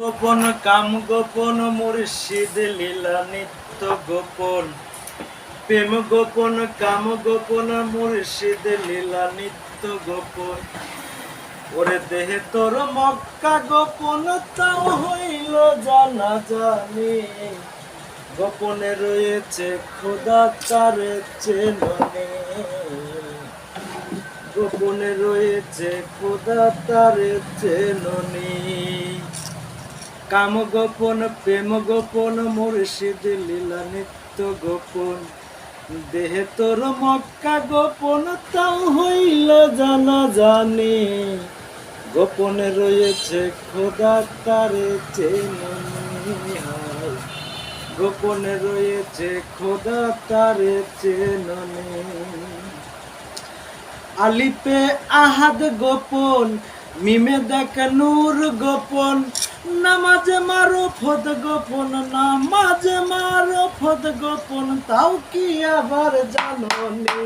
গোপন কাম গোপন মুর্শিদ লীলা নিত্য গোপন প্রেম গোপন কাম গোপন মুর্শিদ লীলা নিত্য গোপন ওরে দেহে তোর মক্কা গোপন তাও হইল জানা জানি গোপনে রয়েছে খোদা তারে চেননে গোপনে রয়েছে খোদা তারে চেননে কাম গোপন প্রেম গোপন মুর্শিদ লীলা নিত্য গোপন দেহে তোর মক্কা গোপন তাও হইল জানা জানি গোপনে রয়েছে খোদা তারে চেননি গোপনে রয়েছে খোদা তারে চেননি আলিপে আহাদ গোপন মিমে দেখ নূর গোপন নামাজে মারো ফদ গোপন নামাজে মারো ফদ গোপন তাও কি আবার জানো নে